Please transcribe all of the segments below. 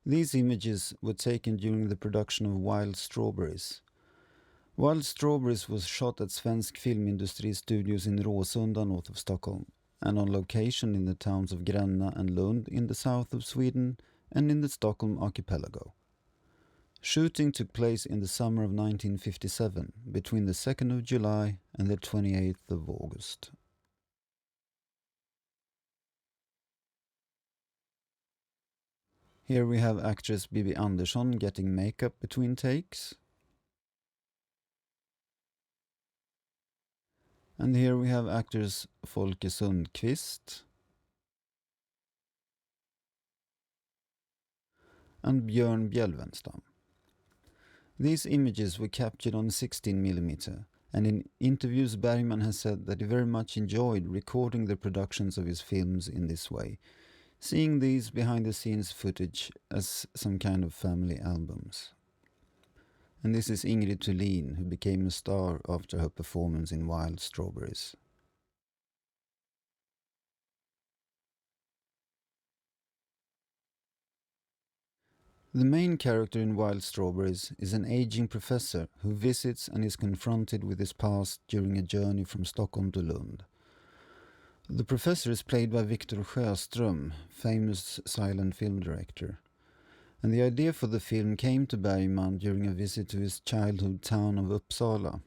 These images were taken during the production of Wild Strawberries. Wild Strawberries was shot at Svensk Filmindustri studios in Råsunda north of Stockholm, and on location in the towns of Gränna and Lund in the south of Sweden and in the Stockholm archipelago. Shooting took place in the summer of 1957, between the 2nd of July and the 28th of August. Here we have actress Bibi Andersson getting makeup between takes. And here we have actors Folke Sundqvist and Björn Bjälvenstam. These images were captured on 16mm, and in interviews Bergman has said that he very much enjoyed recording the productions of his films in this way, seeing these behind-the-scenes footage as some kind of family albums. And this is Ingrid Thulin, who became a star after her performance in Wild Strawberries. The main character in Wild Strawberries is an aging professor who visits and is confronted with his past during a journey from Stockholm to Lund. The professor is played by Victor Sjöström, famous silent film director. And the idea for the film came to Bergman during a visit to his childhood town of Uppsala.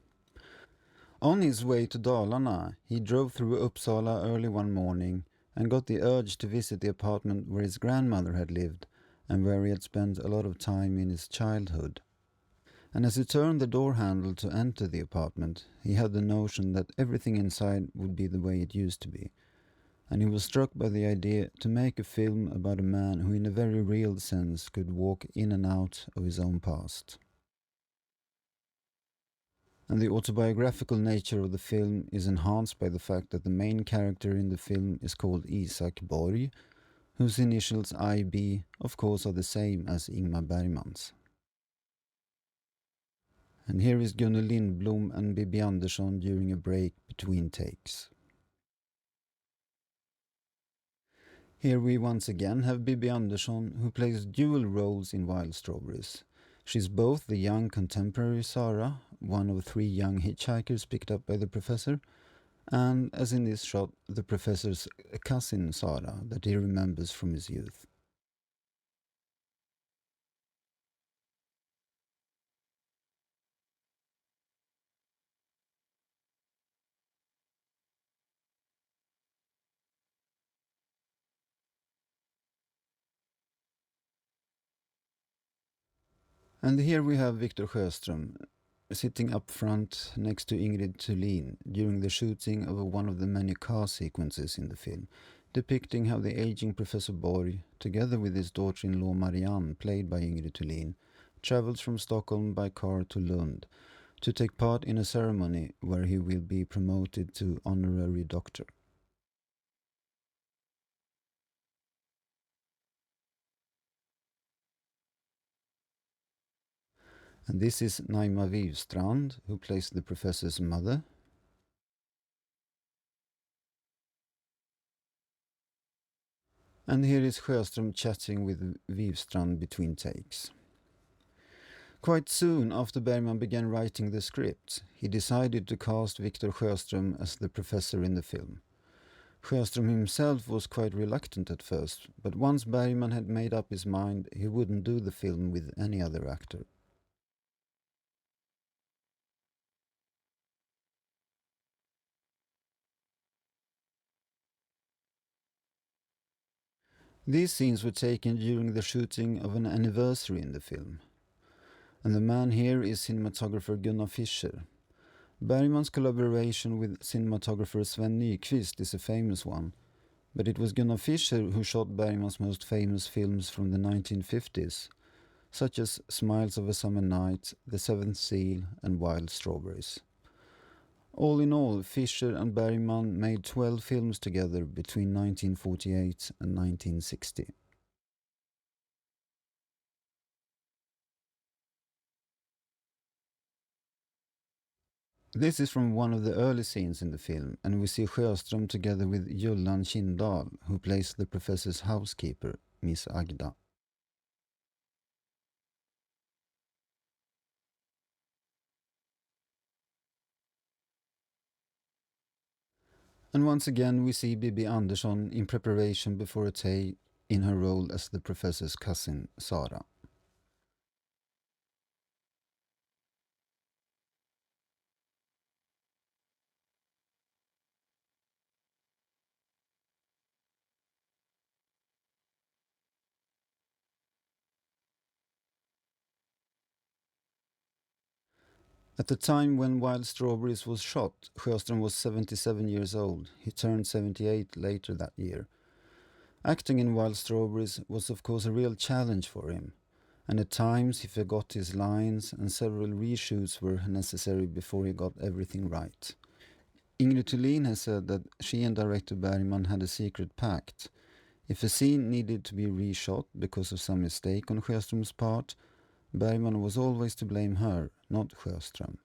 On his way to Dalarna, he drove through Uppsala early one morning and got the urge to visit the apartment where his grandmother had lived and where he had spent a lot of time in his childhood. And as he turned the door handle to enter the apartment, he had the notion that everything inside would be the way it used to be. And he was struck by the idea to make a film about a man who in a very real sense could walk in and out of his own past. And the autobiographical nature of the film is enhanced by the fact that the main character in the film is called Isak Borg, whose initials IB of course are the same as Ingmar Bergman's. And here is Gunnel Lindblom and Bibi Andersson during a break between takes. Here we once again have Bibi Andersson, who plays dual roles in Wild Strawberries. She's both the young contemporary Sarah, one of 3 young hitchhikers picked up by the professor, and, as in this shot, the professor's cousin Sarah that he remembers from his youth. And here we have Victor Sjöström sitting up front next to Ingrid Thulin during the shooting of one of the many car sequences in the film, depicting how the aging Professor Borg, together with his daughter-in-law Marianne, played by Ingrid Thulin, travels from Stockholm by car to Lund to take part in a ceremony where he will be promoted to honorary doctor. And this is Naima Wivstrand, who plays the professor's mother. And here is Sjöström chatting with Wivstrand between takes. Quite soon after Bergman began writing the script, he decided to cast Victor Sjöström as the professor in the film. Sjöström himself was quite reluctant at first, but once Bergman had made up his mind, he wouldn't do the film with any other actor. These scenes were taken during the shooting of an anniversary in the film. And the man here is cinematographer Gunnar Fischer. Bergman's collaboration with cinematographer Sven Nykvist is a famous one, but it was Gunnar Fischer who shot Bergman's most famous films from the 1950s, such as Smiles of a Summer Night, The Seventh Seal and Wild Strawberries. All in all, Fischer and Bergman made 12 films together between 1948 and 1960. This is from one of the early scenes in the film, and we see Sjöström together with Jullan Kindahl, who plays the professor's housekeeper, Miss Agda. And once again we see Bibi Andersson in preparation before a take in her role as the professor's cousin, Sara. At the time when Wild Strawberries was shot, Sjöström was 77 years old. He turned 78 later that year. Acting in Wild Strawberries was of course a real challenge for him, and at times he forgot his lines and several reshoots were necessary before he got everything right. Ingrid Thulin has said that she and director Bergman had a secret pact. If a scene needed to be reshot because of some mistake on Sjöström's part, Bergman was always to blame her, not Sjöström.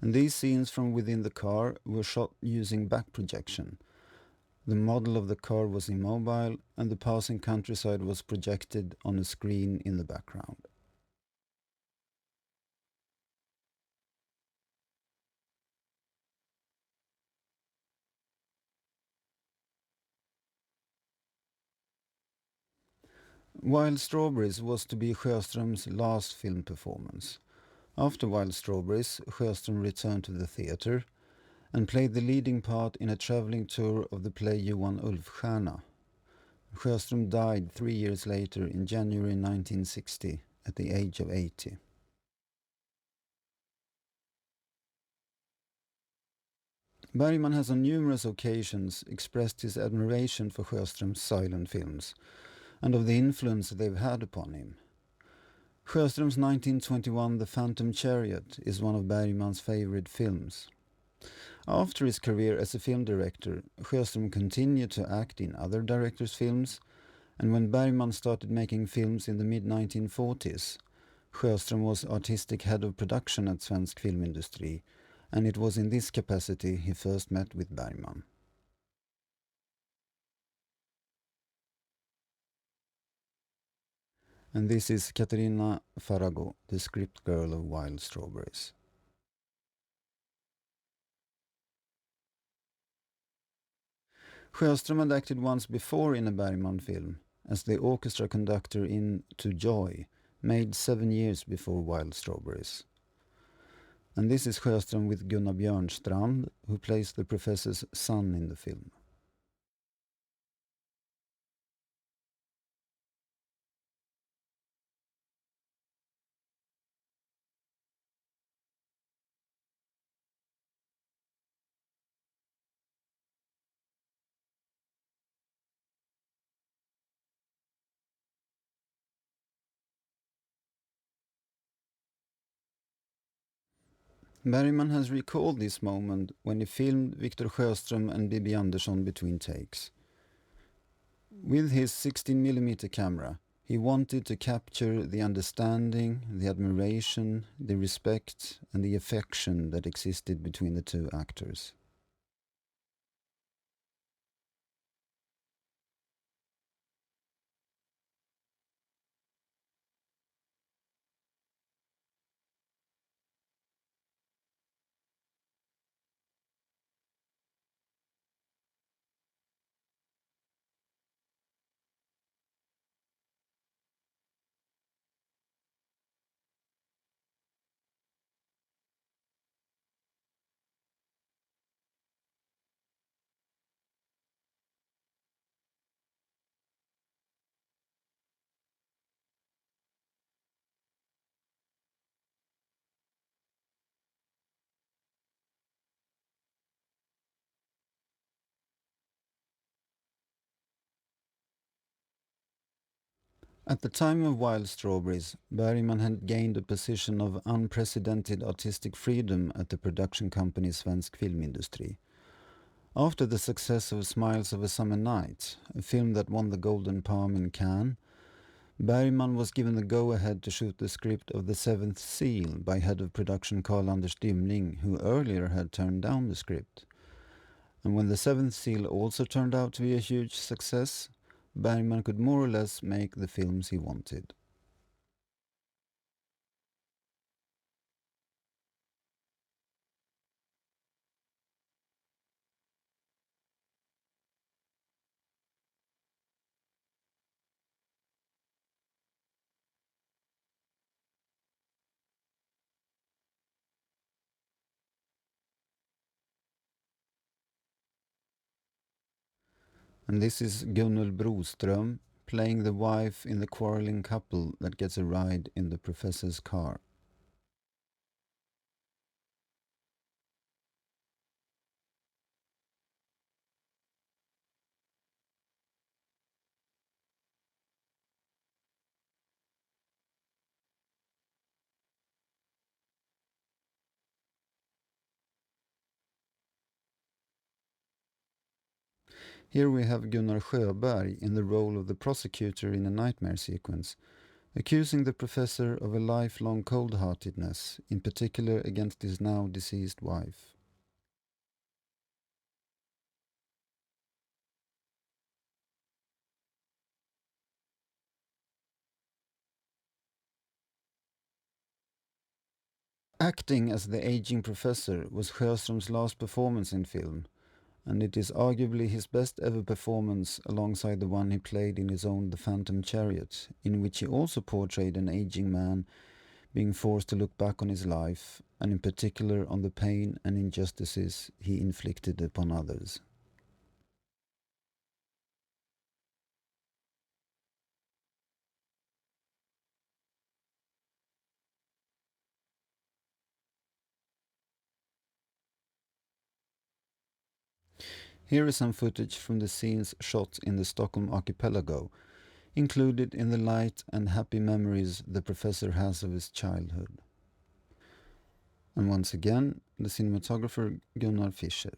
And these scenes from within the car were shot using back projection. The model of the car was immobile and the passing countryside was projected on a screen in the background. Wild Strawberries was to be Sjöström's last film performance. After Wild Strawberries, Sjöström returned to the theatre and played the leading part in a travelling tour of the play Johan Ulfstjärna. Sjöström died 3 years later in January 1960 at the age of 80. Bergman has on numerous occasions expressed his admiration for Sjöström's silent films and of the influence they've had upon him. Sjöström's 1921 The Phantom Chariot is one of Bergman's favorite films. After his career as a film director, Sjöström continued to act in other directors' films, and when Bergman started making films in the mid-1940s, Sjöström was artistic head of production at Svensk Filmindustri, and it was in this capacity he first met with Bergman. And this is Katerina Farago, the script girl of Wild Strawberries. Sjöström had acted once before in a Bergman film, as the orchestra conductor in To Joy, made 7 years before Wild Strawberries. And this is Sjöström with Gunnar Björnstrand, who plays the professor's son in the film. Bergman has recalled this moment when he filmed Victor Sjöström and Bibi Andersson between takes. With his 16mm camera, he wanted to capture the understanding, the admiration, the respect and the affection that existed between the two actors. At the time of Wild Strawberries, Bergman had gained a position of unprecedented artistic freedom at the production company Svensk Filmindustri. After the success of Smiles of a Summer Night, a film that won the Golden Palm in Cannes, Bergman was given the go-ahead to shoot the script of The Seventh Seal by head of production Carl-Anders Dymling, who earlier had turned down the script. And when the seventh seal also turned out to be a huge success, Bergman could more or less make the films he wanted. And this is Gunnel Broström playing the wife in the quarreling couple that gets a ride in the professor's car. Here we have Gunnar Sjöberg in the role of the prosecutor in a nightmare sequence, accusing the professor of a lifelong cold-heartedness, in particular against his now deceased wife. Acting as the aging professor was Sjöström's last performance in film, and it is arguably his best ever performance alongside the one he played in his own The Phantom Chariot, in which he also portrayed an aging man being forced to look back on his life, and in particular on the pain and injustices he inflicted upon others. Here is some footage from the scenes shot in the Stockholm archipelago, included in the light and happy memories the professor has of his childhood. And once again, the cinematographer Gunnar Fischer.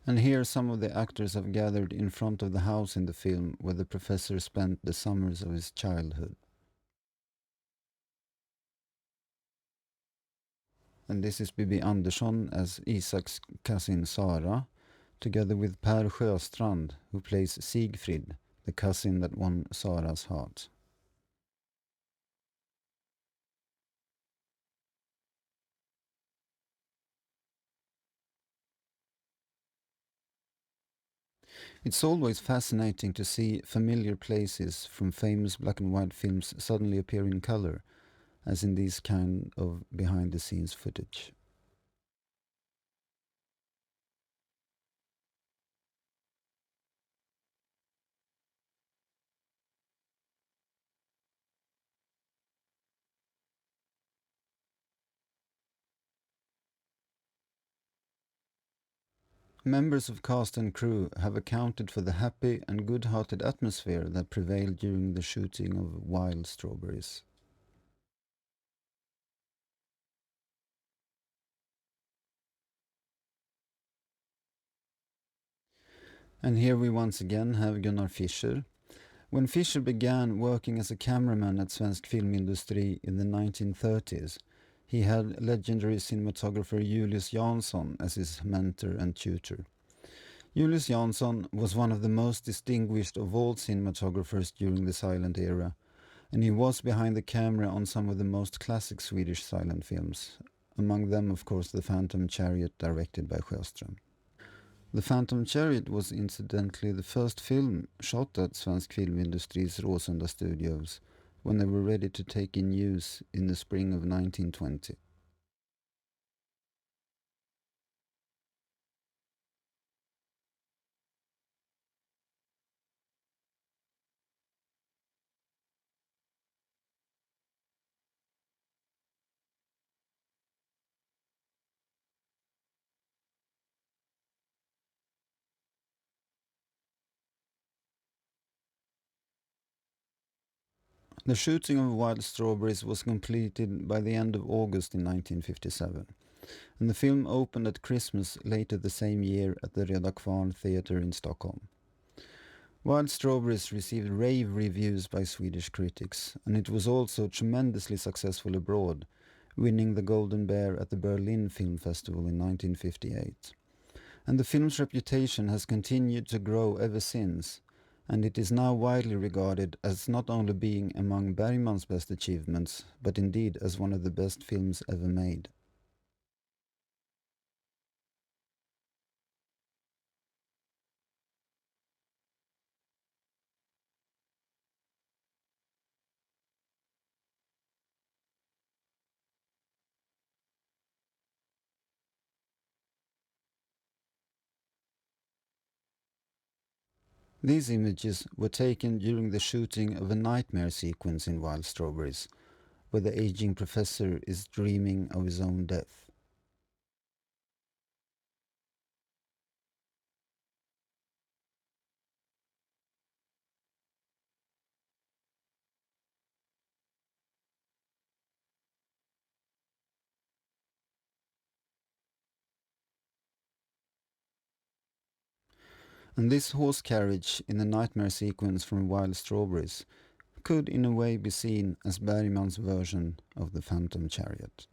And here some of the actors have gathered in front of the house in the film where the professor spent the summers of his childhood. And this is Bibi Andersson as Isaks cousin Sara, together with Per Sjöstrand, who plays Sigfrid, the cousin that won Sara's heart. It's always fascinating to see familiar places from famous black and white films suddenly appear in color, as in these kind of behind the scenes footage. Members of cast and crew have accounted for the happy and good-hearted atmosphere that prevailed during the shooting of Wild Strawberries. And here we once again have Gunnar Fischer. When Fischer began working as a cameraman at Svensk Filmindustri in the 1930s, he had legendary cinematographer Julius Jansson as his mentor and tutor. Julius Jansson was one of the most distinguished of all cinematographers during the silent era, and he was behind the camera on some of the most classic Swedish silent films, among them of course The Phantom Chariot directed by Sjöström. The Phantom Chariot was incidentally the first film shot at Svensk Filmindustri's Råsunda studios when they were ready to take in use in the spring of 1920. The shooting of Wild Strawberries was completed by the end of August in 1957, and the film opened at Christmas later the same year at the Retrospective Theatre in Stockholm. Wild Strawberries received rave reviews by Swedish critics, and it was also tremendously successful abroad, winning the Golden Bear at the Berlin Film Festival in 1958. And the film's reputation has continued to grow ever since, and it is now widely regarded as not only being among Bergman's best achievements, but indeed as one of the best films ever made. These images were taken during the shooting of a nightmare sequence in Wild Strawberries, where the aging professor is dreaming of his own death. And this horse carriage in the nightmare sequence from Wild Strawberries could in a way be seen as Bergman's version of the Phantom Chariot.